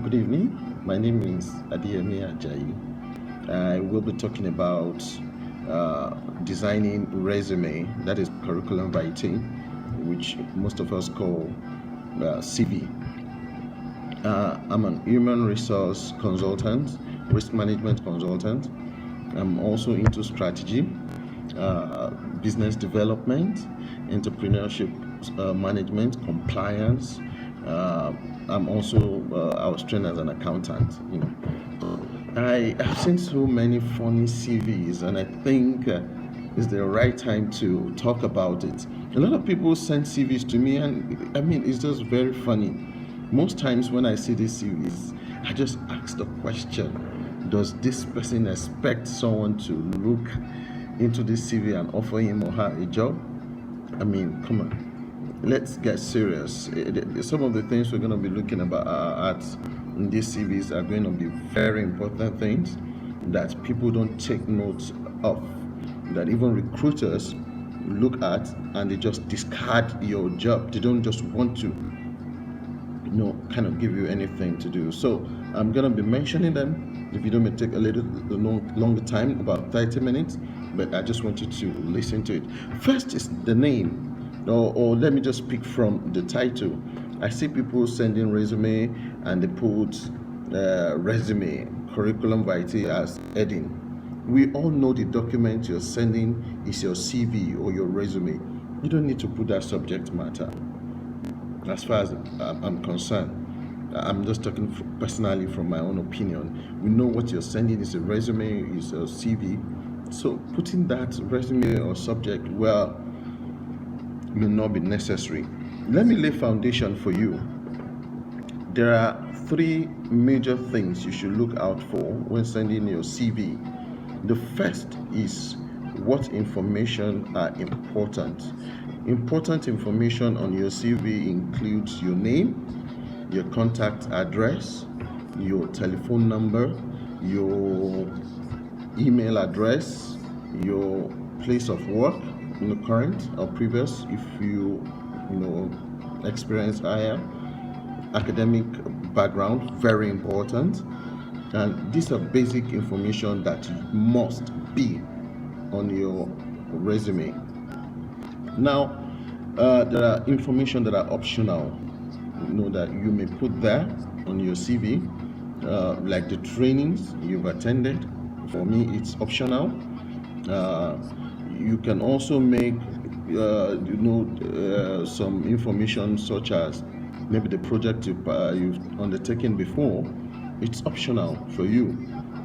Good evening. My name is Adeyemi Ajayi. I will be talking about designing resume, that is curriculum writing, which most of us call CV. I'm an human resource consultant, risk management consultant. I'm also into strategy, business development, entrepreneurship management, compliance. I'm also I was trained as an accountant. I have seen so many funny CVs, and I think it's the right time to talk about it. A lot of people send CVs to me, and I mean, it's just very funny. Most times when I see these CVs, I just ask the question: does this person expect someone to look into this CV and offer him or her a job? I mean, come on, let's get serious. Some of the things we're going to be looking at in these CVs are going to be very important things that people don't take note of, that even recruiters look at and they just discard your job. They don't just want to kind of give you anything to do. So I'm going to be mentioning them. If you don't, may take a little longer time, about 30 minutes, but I just want you to listen to it. First is the name, or let me just speak from the title. I see people sending resume and they put resume, curriculum vitae as heading. We all know the document you're sending is your CV or your resume. You don't need to put that subject matter. As far as I'm concerned, I'm just talking personally from my own opinion. We know what you're sending is a resume, is a CV. So putting that resume or subject, well, may not be necessary. Let me lay foundation for you. There are three major things you should look out for when sending your CV. The first is what information are important. Important information on your CV includes your name, your contact address, your telephone number, your email address, your place of work, current or previous, if you experience higher, academic background, very important. And these are basic information that must be on your resume. Now, there are information that are optional, that you may put there on your CV, like the trainings you've attended. For me, it's optional. You can also make, some information such as maybe the project you've undertaken before. It's optional for you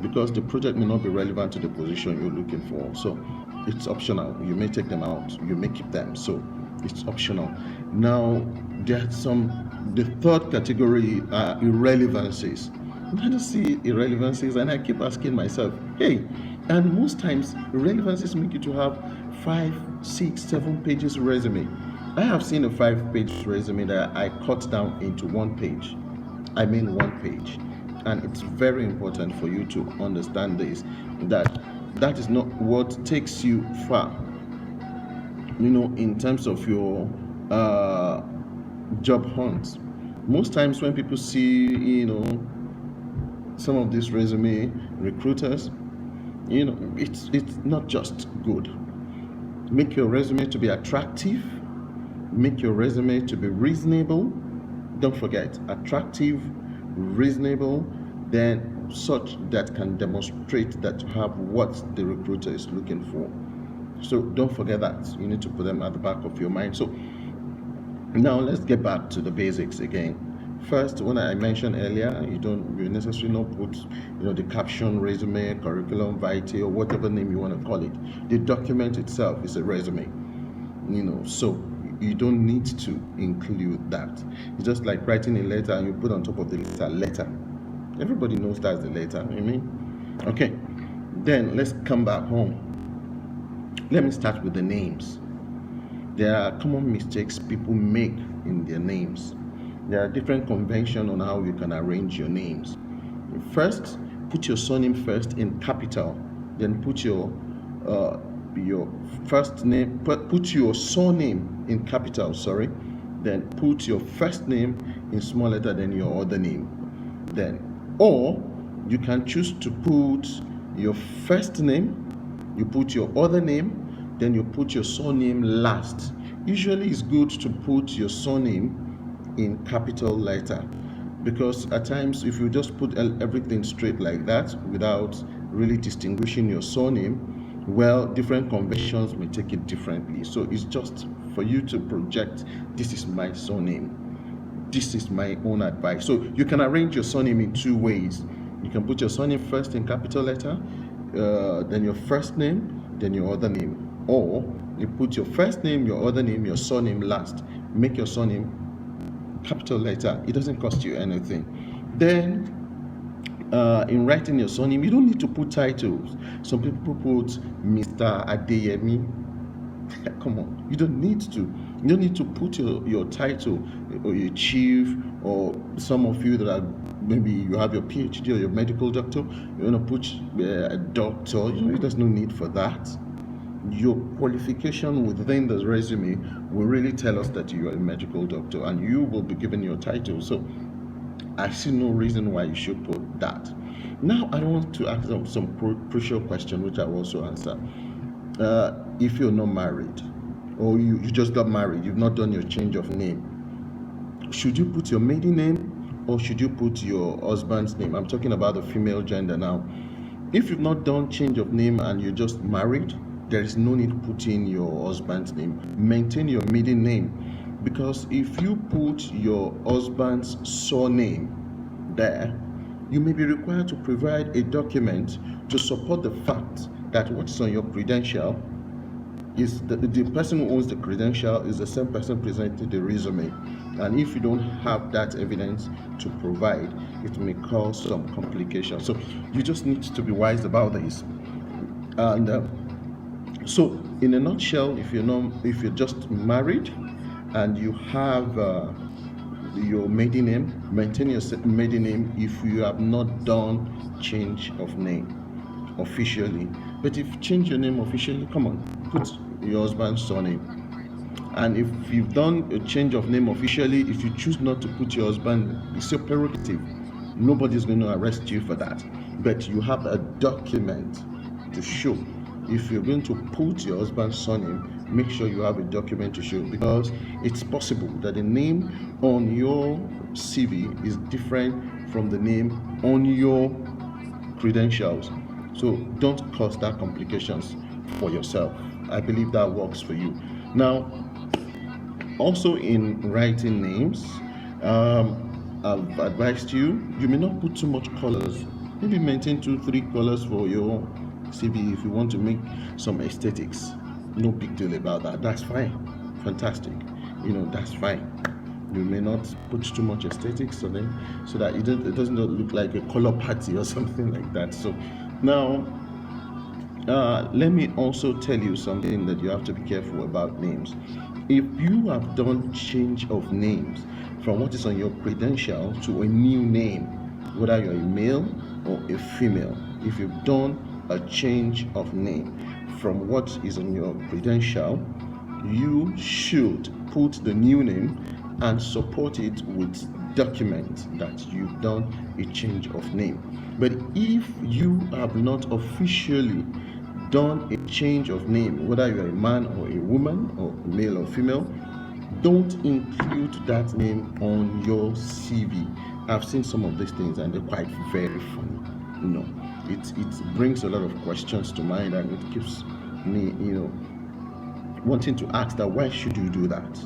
because the project may not be relevant to the position you're looking for. So it's optional. You may take them out, you may keep them. So it's optional. Now, there's the third category are irrelevancies. I just see irrelevancies and I keep asking myself, hey, and most times irrelevancies make you to have 5, 6, 7 pages resume. I have seen a 5-page resume that I cut down into 1 page. I mean 1 page. And it's very important for you to understand this, that is not what takes you far, in terms of your job hunt. Most times when people see, some of these resume, recruiters, it's not just good. Make your resume to be attractive. Make your resume to be reasonable. Don't forget, attractive, reasonable, then such that can demonstrate that you have what the recruiter is looking for. So don't forget that. You need to put them at the back of your mind. So now let's get back to the basics again. First, when I mentioned earlier, you necessarily not put, the caption, resume, curriculum vitae, or whatever name you want to call it. The document itself is a resume, so you don't need to include that. It's just like writing a letter and you put on top of the letter. Everybody knows that's the letter. Okay. Then let's come back home. Let me start with the names. There are common mistakes people make in their names. There are different conventions on how you can arrange your names. First, put your surname first in capital. Then put your first name, put your surname in capital, then put your first name in small letter, then your other name. then, or you can choose to put your first name, you put your other name, then you put your surname last. Usually it's good to put your surname in capital letter, because at times if you just put everything straight like that without really distinguishing your surname, well, different conventions may take it differently. So it's just for you to project, this is my surname, this is my own advice. So you can arrange your surname in two ways. You can put your surname first in capital letter, then your first name, then your other name. Or you put your first name, your other name, your surname last. Make your surname capital letter. It doesn't cost you anything. Then in writing your surname, you don't need to put titles. Some people put Mr. Adeyemi. Come on, you don't need to. You don't need to put your title or your chief, or some of you that are maybe you have your PhD or your medical doctor, you want to put a doctor. There's no need for that. Your qualification within the resume will really tell us that you are a medical doctor, and you will be given your title. So I see no reason why you should put that. Now I want to ask some crucial question, which I will also answer. If you're not married, or you just got married, you've not done your change of name, should you put your maiden name or should you put your husband's name? I'm talking about the female gender now. If you've not done change of name and you're just married, there is no need putting your husband's name. Maintain your maiden name, because if you put your husband's surname there, you may be required to provide a document to support the fact that what's on your credential is the person who owns the credential is the same person presenting the resume. And if you don't have that evidence to provide, it may cause some complications. So you just need to be wise about this. And so in a nutshell, if you're just married and you have your maiden name, maintain your maiden name if you have not done change of name officially. But if you change your name officially, come on, put your husband's surname. And if you've done a change of name officially, if you choose not to put your husband, it's your prerogative. Nobody's going to arrest you for that. But you have a document to show. If you're going to put your husband's surname, make sure you have a document to show, because it's possible that the name on your CV is different from the name on your credentials. So don't cause that complications for yourself. I believe that works for you. Now, also in writing names, I've advised you may not put too much colors. Maybe maintain 2-3 colors for your CV if you want to make some aesthetics. No big deal about that. That's fine. Fantastic. That's fine. You may not put too much aesthetics on them so that it doesn't look like a color party or something like that. So now, let me also tell you something that you have to be careful about names. If you have done change of names from what is on your credential to a new name, whether you're a male or a female, if you've done a change of name from what is on your credential, you should put the new name and support it with document that you've done a change of name. But if you have not officially done a change of name, whether you're a man or a woman or male or female, don't include that name on your CV. I've seen some of these things and they're quite very funny. It brings a lot of questions to mind, and it keeps me, wanting to ask that why should you do that?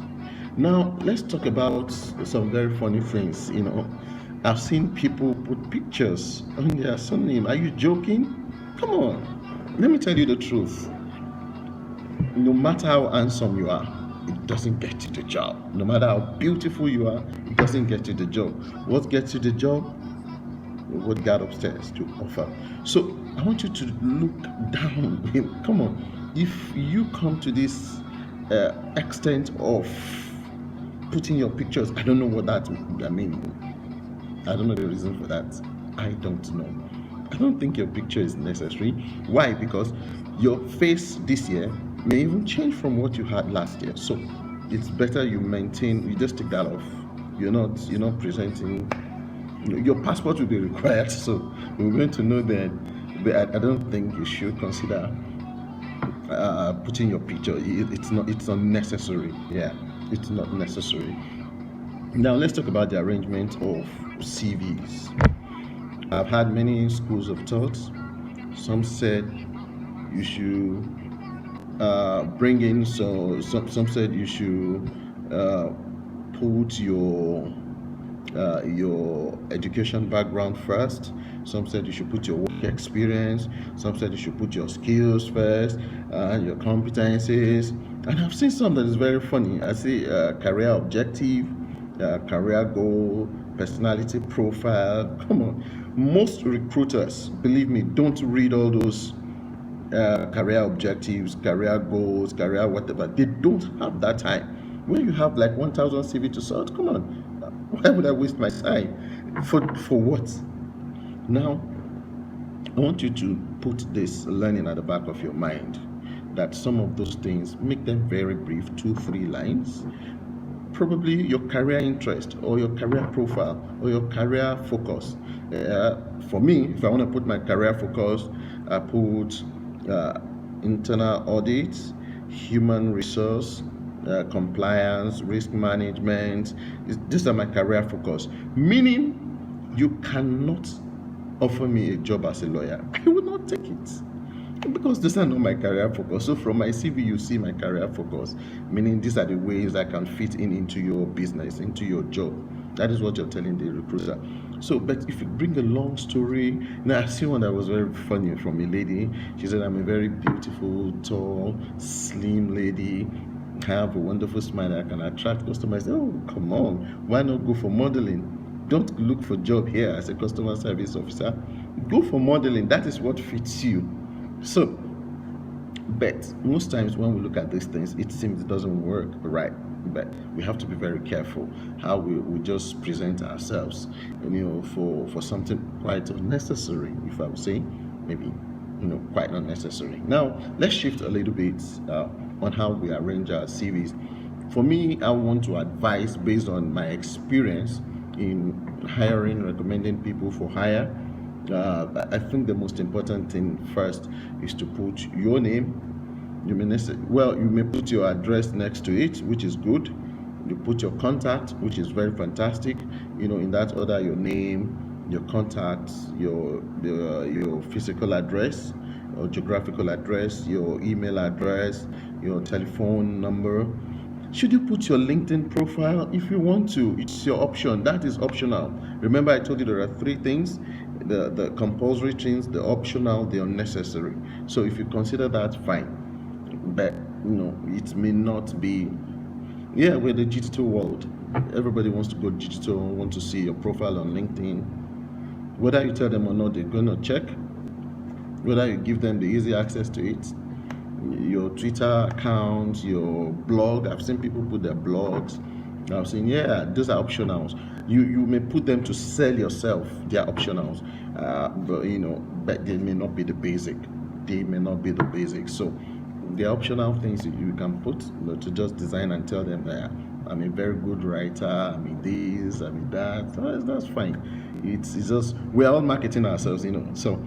Now, let's talk about some very funny things. I've seen people put pictures on their surname. Are you joking? Come on, let me tell you the truth. No matter how handsome you are, it doesn't get you the job. No matter how beautiful you are, it doesn't get you the job. What gets you the job? What God upstairs to offer. So I want you to look down. Come on, if you come to this extent of putting your pictures, I don't know what that means. I don't know the reason for that. I don't know. I don't think your picture is necessary. Why? Because your face this year may even change from what you had last year. So it's better you just take that off. You're not presenting Your passport will be required, so we're going to know that. But I don't think you should consider putting your picture. It's not necessary. Yeah, it's not necessary. Now let's talk about the arrangement of CVs. I've had many schools of thought. Some said you should bring in, so some said you should put your education background first. Some said you should put your work experience. Some said you should put your skills first, your competencies. And I've seen some that is very funny. I see career objective, career goal, personality profile. Come on. Most recruiters, believe me, don't read all those career objectives, career goals, career whatever. They don't have that time. When you have like 1,000 CV to sort, come on, why would I waste my time? For what? Now, I want you to put this learning at the back of your mind, that some of those things, make them very brief, 2-3 lines. Probably your career interest or your career profile or your career focus. For me, if I want to put my career focus, I put internal audit, human resource, compliance, risk management. These are my career focus. Meaning, you cannot offer me a job as a lawyer. I will not take it, because these are not my career focus. So from my CV, you see my career focus, meaning these are the ways I can fit into your business, into your job. That is what you're telling the recruiter. So, but if you bring a long story, now I see one that was very funny from a lady. She said, I'm a very beautiful, tall, slim lady. I have a wonderful smile that can attract customers. Oh, come on. Why not go for modeling? Don't look for job here as a customer service officer. Go for modeling. That is what fits you. So, but most times when we look at these things, it seems it doesn't work right. But we have to be very careful how we just present ourselves, for something quite unnecessary, if I would say, maybe, quite unnecessary. Now, let's shift a little bit on how we arrange our CVs. For me, I want to advise based on my experience in hiring, recommending people for hire. I think the most important thing first is to put your name. You may put your address next to it, which is good. You put your contact, which is very fantastic. In that order: your name, your contact, your physical address or geographical address, your email address, your telephone number. Should you put your LinkedIn profile? If you want to, it's your option. That is optional. Remember, I told you there are 3 things: the compulsory things, the optional, the unnecessary. So if you consider that, fine. But it may not be. Yeah, we're the digital world. Everybody wants to go digital, want to see your profile on LinkedIn. Whether you tell them or not, they're gonna check. Whether you give them the easy access to it, your Twitter account, your blog. I've seen people put their blogs. I've seen, those are optionals. You may put them to sell yourself. They are optionals, but they may not be the basic. So the optional things you can put, to just design and tell them that I'm a very good writer, I'm in this, I'm in that. That's fine. It's just, we're all marketing ourselves, So,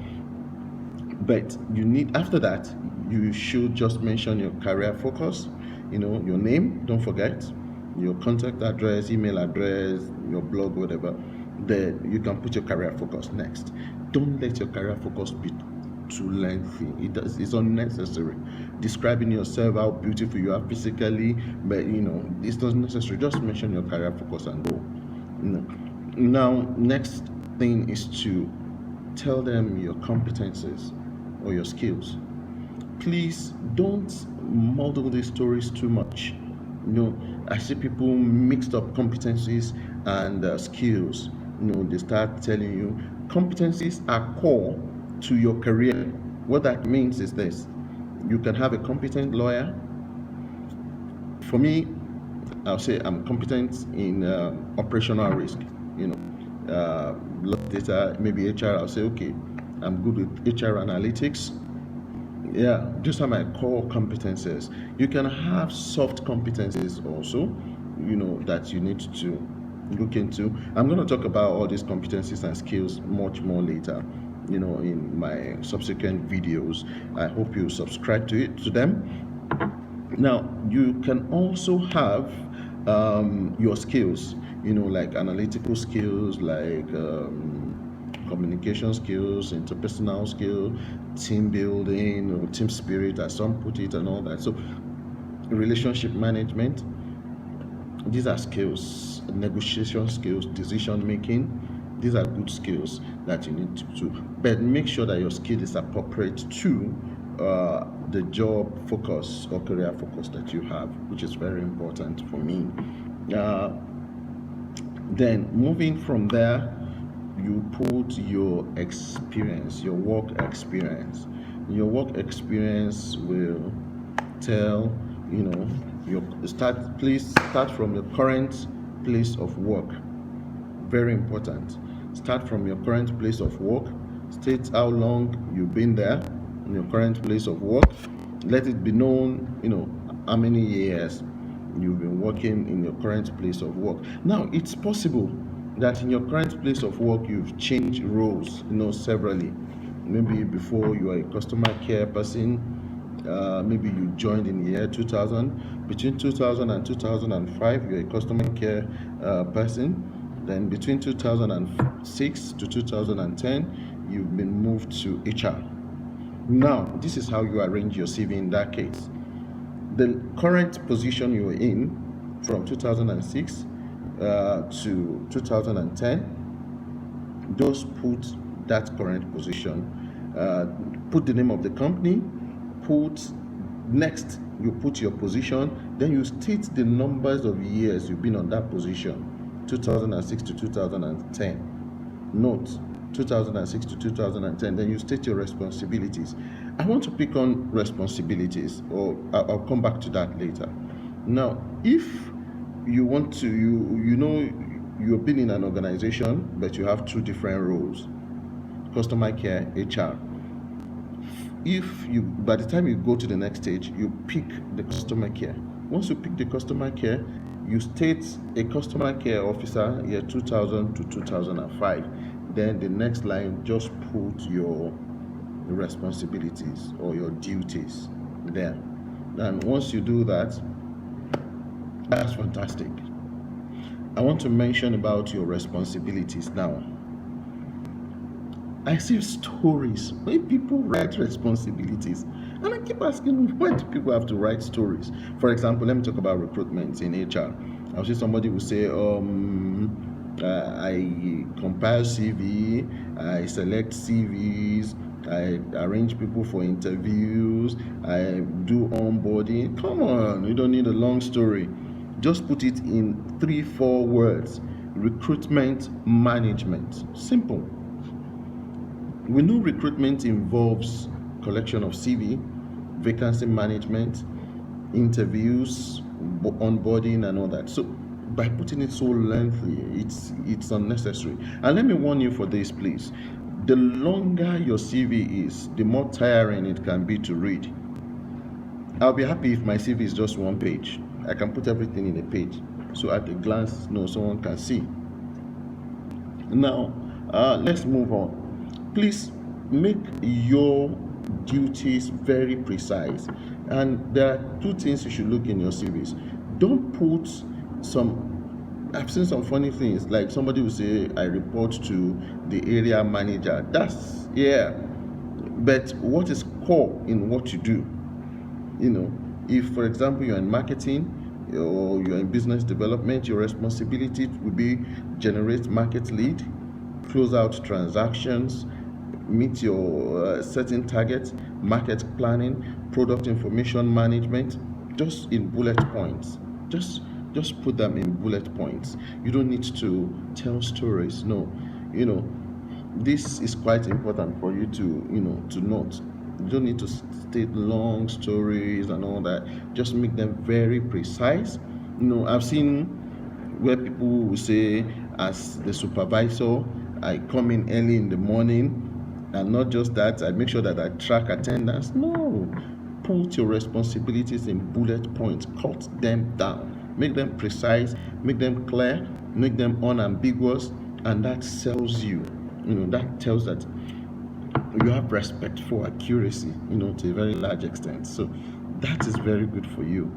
but you need, after that, you should just mention your career focus, your name, don't forget, your contact address, email address, your blog, whatever. Then you can put your career focus next. Don't let your career focus be too lengthy. It's unnecessary. Describing yourself, how beautiful you are physically, but it's not necessary. Just mention your career focus and go. Now, next thing is to tell them your competencies or your skills. Please don't model these stories too much. I see people mixed up competencies and skills. They start telling you competencies are core to your career. What that means is this: you can have a competent lawyer. For me, I'll say I'm competent in operational risk, data, maybe HR. I'll say, okay, I'm good with HR analytics. Yeah, these are my core competences. You can have soft competencies also, that you need to look into. I'm going to talk about all these competencies and skills much more later, in my subsequent videos. I hope you subscribe to them. Now, you can also have your skills, like analytical skills, like communication skills, interpersonal skill, team building, or team spirit, as some put it, and all that. So, relationship management, these are skills, negotiation skills, decision making. These are good skills that you need to do. But make sure that your skill is appropriate to the job focus or career focus that you have, which is very important for me. Then moving from there, you put your experience, your work experience. Your work experience will tell, please start from your current place of work. Very important. Start from your current place of work. State how long you've been there in your current place of work. Let it be known, how many years you've been working in your current place of work. Now, it's possible that in your current place of work you've changed roles, severally. Maybe before you are a customer care person, maybe you joined in the year 2000. Between 2000 and 2005, you're a customer care person. Then between 2006 to 2010, you've been moved to HR. Now, this is how you arrange your CV in that case. The current position you're in from 2006 to 2010, just put that current position, put the name of the company, next you put your position, then you state the numbers of years you've been on that position, 2006 to 2010. Note, 2006 to 2010, then you state your responsibilities. I want to pick on responsibilities, or I'll come back to that later. Now, if you want to, you've been in an organization, but you have two different roles, customer care, HR. By the time you go to the next stage, you pick the customer care. Once you pick the customer care, you state a customer care officer, year 2000 to 2005. Then the next line, just put your responsibilities or your duties there. And once you do that, that's fantastic. I want to mention about your responsibilities now. I see stories where people write responsibilities, and I keep asking, why do people have to write stories? For example, let me talk about recruitment in HR. I'll see somebody will say, I compile CV, I select CVs, I arrange people for interviews, I do onboarding. Come on, you don't need a long story. Just put it in 3-4 words. Recruitment management. Simple. We know recruitment involves collection of CV, vacancy management, interviews, onboarding, and all that. So by putting it so lengthy, it's unnecessary. And let me warn you for this, please. The longer your CV is, the more tiring it can be to read. I'll be happy if my CV is just 1 page. I can put everything in a page, so at a glance, someone can see. Now, let's move on. Please make your duties very precise. And there are 2 things you should look in your CVs. Don't put I've seen some funny things, like somebody will say, I report to the area manager. But what is core in what you do? If, for example, you're in marketing or you're in business development, your responsibility will be generate market lead, close out transactions, meet your certain targets, market planning, product information management, just in bullet points. Just put them in bullet points. You don't need to tell stories. No, this is quite important for you to note. You don't need to state long stories and all that. Just make them very precise. I've seen where people will say, as the supervisor, I come in early in the morning, and not just that, I make sure that I track attendance. No, put your responsibilities in bullet points, cut them down. Make them precise, make them clear, make them unambiguous, and that sells you. That tells that you have respect for accuracy, to a very large extent. So that is very good for you.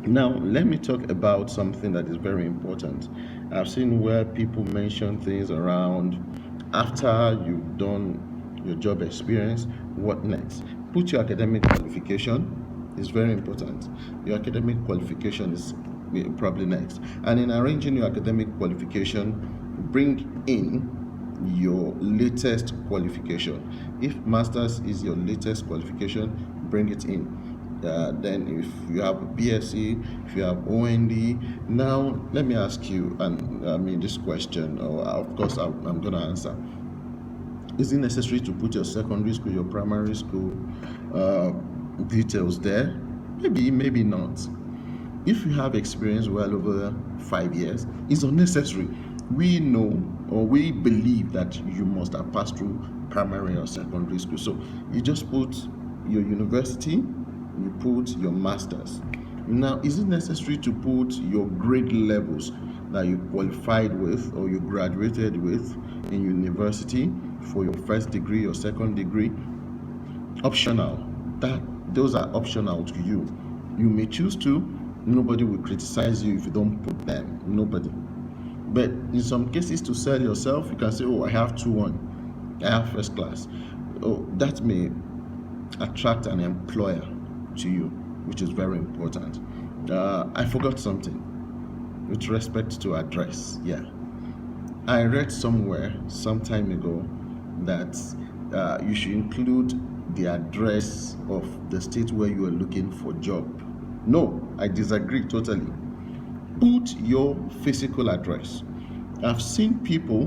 Now, let me talk about something that is very important. I've seen where people mention things around after you've done your job experience, what next? Put your academic qualification, is very important. Your academic qualification is probably next. And in arranging your academic qualification, bring in your latest qualification. If master's is your latest qualification, bring it in. Then if you have a BSc, if you have OND, now let me ask you, and this question, or of course I'm going to answer. Is it necessary to put your secondary school, your primary school details there? Maybe not. If you have experience well over 5 years, it's unnecessary. We know, or we believe, that you must have passed through primary or secondary school. So you just put your university, you put your masters. Now, is it necessary to put your grade levels that you qualified with or you graduated with in university for your first degree or second degree? Optional. Those are optional to you. You may choose to. Nobody will criticize you if you don't put them. Nobody. But in some cases, to sell yourself, you can say, I have 2-1, I have first class. That may attract an employer to you, which is very important. I forgot something with respect to address. Yeah, I read somewhere some time ago that you should include the address of the state where you are looking for job. No, I disagree totally. Put your physical address. I've seen people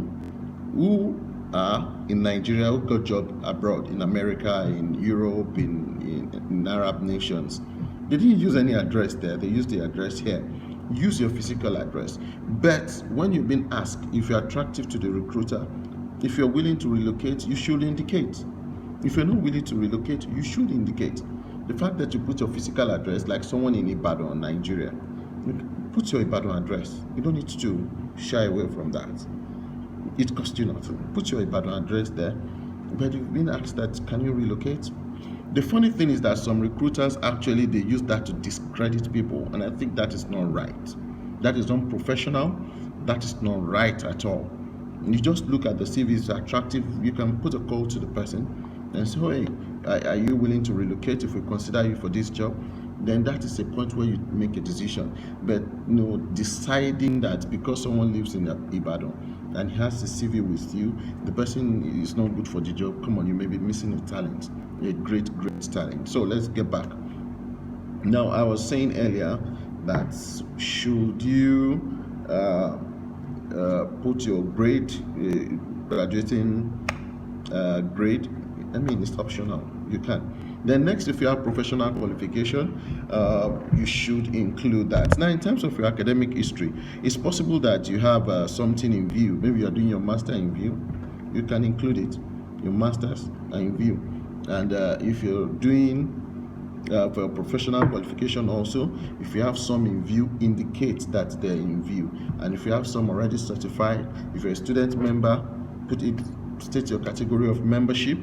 who are in Nigeria who got job abroad, in America, in Europe, in Arab nations. They didn't use any address there. They used the address here. Use your physical address. But when you've been asked if you're attractive to the recruiter, if you're willing to relocate, you should indicate. If you're not willing to relocate, you should indicate. The fact that you put your physical address, like someone in Ibadan, Nigeria, put your Ibadan address. You don't need to shy away from that. It costs you nothing. Put your Ibadan address there. But you've been asked that, can you relocate? The funny thing is that some recruiters actually, they use that to discredit people, and I think that is not right. That is unprofessional. That is not right at all. You just look at the CV, it's attractive. You can put a call to the person and say, hey, are you willing to relocate if we consider you for this job? Then that is a point where you make a decision. But deciding that because someone lives in Ibadan and he has a CV with you, the person is not good for the job. Come on, you may be missing a talent, a great talent. So let's get back. Now, I was saying earlier that should you put your grade, graduating grade, it's optional. You can. Then next, if you have professional qualification, you should include that. Now, in terms of your academic history, it's possible that you have something in view. Maybe you're doing your master in view. You can include it. Your masters are in view. And if you're doing for a professional qualification also, if you have some in view, indicate that they're in view. And if you have some already certified, if you're a student member, state your category of membership.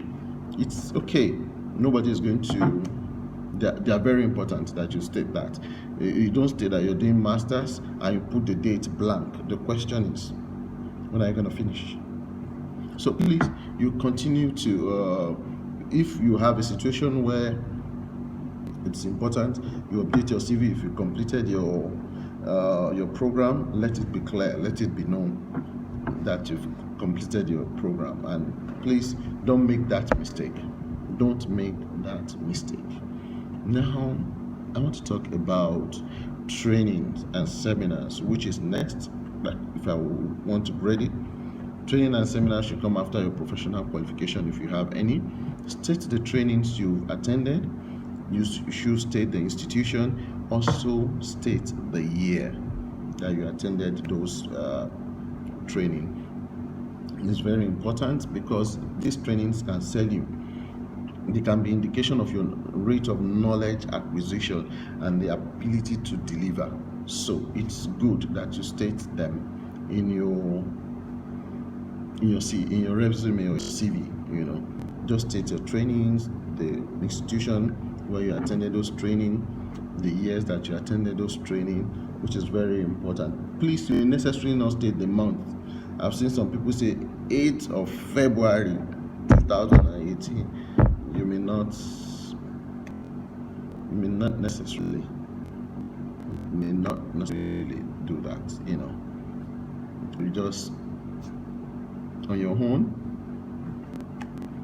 It's okay. Nobody is going to. They are very important that you state that. You don't state that you're doing masters and you put the date blank. The question is, when are you going to finish? So please, you continue to. If you have a situation where it's important, you update your CV. If you completed your program, let it be clear. Let it be known that you've completed your program. And please don't make that mistake. Don't make that mistake. Now, I want to talk about trainings and seminars, which is next. But if I want to grade it, training and seminars should come after your professional qualification if you have any. State the trainings you've attended. You should state the institution. Also state the year that you attended those training. It's very important because these trainings can sell you. They can be indication of your rate of knowledge acquisition and the ability to deliver. So it's good that you state them in your resume or CV. Just state your trainings, the institution where you attended those training, the years that you attended those training, which is very important. Please, you necessarily not state the month. I've seen some people say 8th of February 2018. You may not necessarily do that. You just on your own,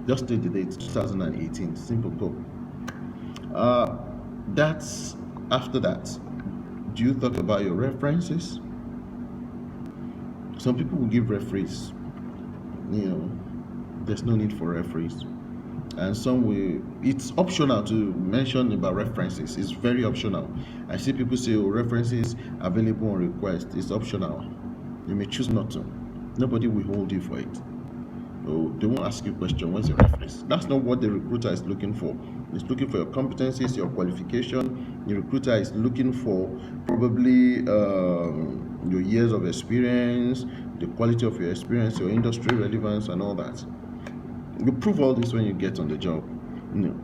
just state the date 2018. Simple goal. That's after that. Do you talk about your references? Some people will give referees. There's no need for referees. And some will. It's optional to mention about references. It's very optional. I see people say, references available on request. It's optional. You may choose not to. Nobody will hold you for it. They won't ask you a question, what's your reference? That's not what the recruiter is looking for. He's looking for your competencies, your qualification. The recruiter is looking for probably your years of experience, the quality of your experience, your industry relevance, and all that. You prove all this when you get on the job. You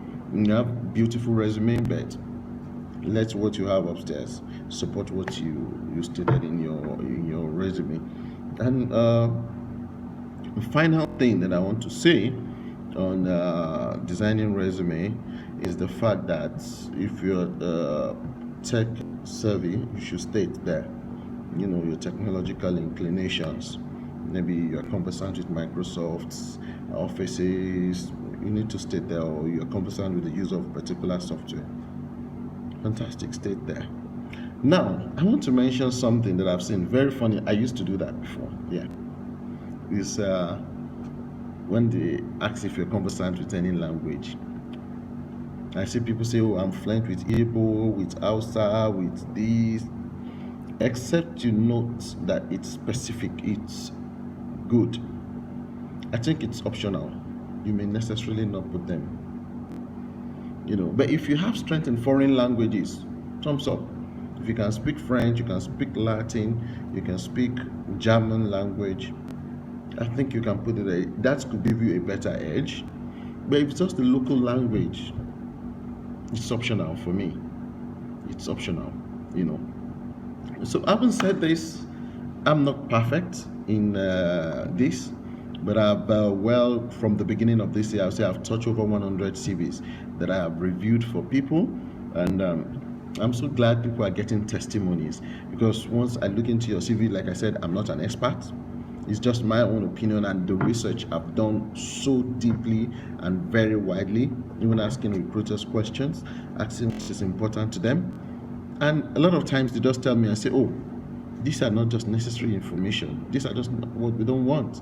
have beautiful resume, but let what you have upstairs support what you stated in your resume. And the final thing that I want to say on designing resume is the fact that if you're tech savvy, you should state there, your technological inclinations. Maybe you're conversant with Microsoft's Offices. You need to state there, or you're conversant with the use of particular software. Fantastic, state there. Now, I want to mention something that I've seen very funny. I used to do that before. Yeah. Is when they ask if you're conversant with any language. I see people say, I'm fluent with Igbo, with Hausa, with this. Except you note that it's specific, it's good. I think it's optional. You may necessarily not put them. But if you have strength in foreign languages, thumbs up. If you can speak French, you can speak Latin, you can speak German language, I think you can put it there. That could give you a better edge. But if it's just the local language, it's optional for me. It's optional, So having said this, I'm not perfect in this, but I've from the beginning of this year, I'll say I've touched over 100 CVs that I have reviewed for people, and I'm so glad people are getting testimonies, because once I look into your CV, like I said, I'm not an expert. It's just my own opinion and the research I've done so deeply and very widely, even asking recruiters questions, asking what is important to them. And a lot of times they just tell me and say, these are not just necessary information. These are just what we don't want,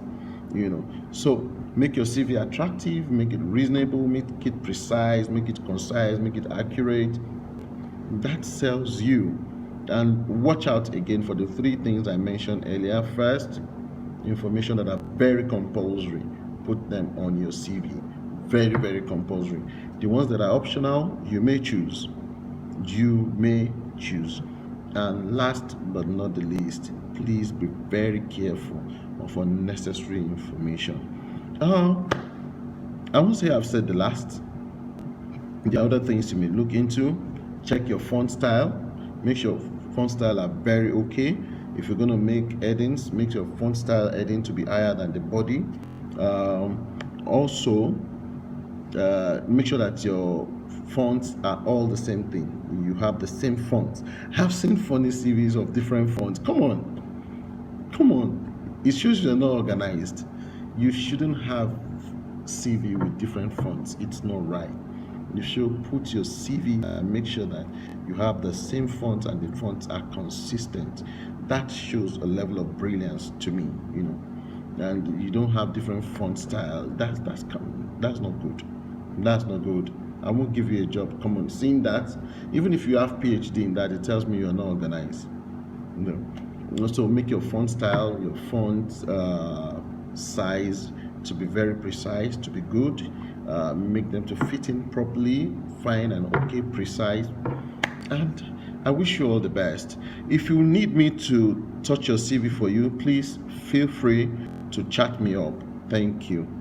So make your CV attractive, make it reasonable, make it precise, make it concise, make it accurate. That sells you. And watch out again for the 3 things I mentioned earlier. First, information that are very compulsory. Put them on your CV. Very, very compulsory. The ones that are optional, you may choose. And last but not the least, please be very careful of unnecessary information. I won't say I've said the last. The other things you may look into: check your font style. Make sure font style are very okay. If you're going to make headings, make your font style heading to be higher than the body. Also, make sure that your fonts are all the same thing. You have the same fonts. I've seen funny CVs of different fonts. Come on. It shows you're not organized. You shouldn't have CV with different fonts. It's not right. You should put your CV and make sure that you have the same font and the fonts are consistent. That shows a level of brilliance to me, And you don't have different font style. That's not good. That's not good. I won't give you a job. Come on, seeing that, even if you have PhD in that, it tells me you're not organized. So make your font style, your font size to be very precise, to be good. Make them to fit in properly, fine and okay, precise. And I wish you all the best. If you need me to touch your CV for you, please feel free to chat me up. Thank you.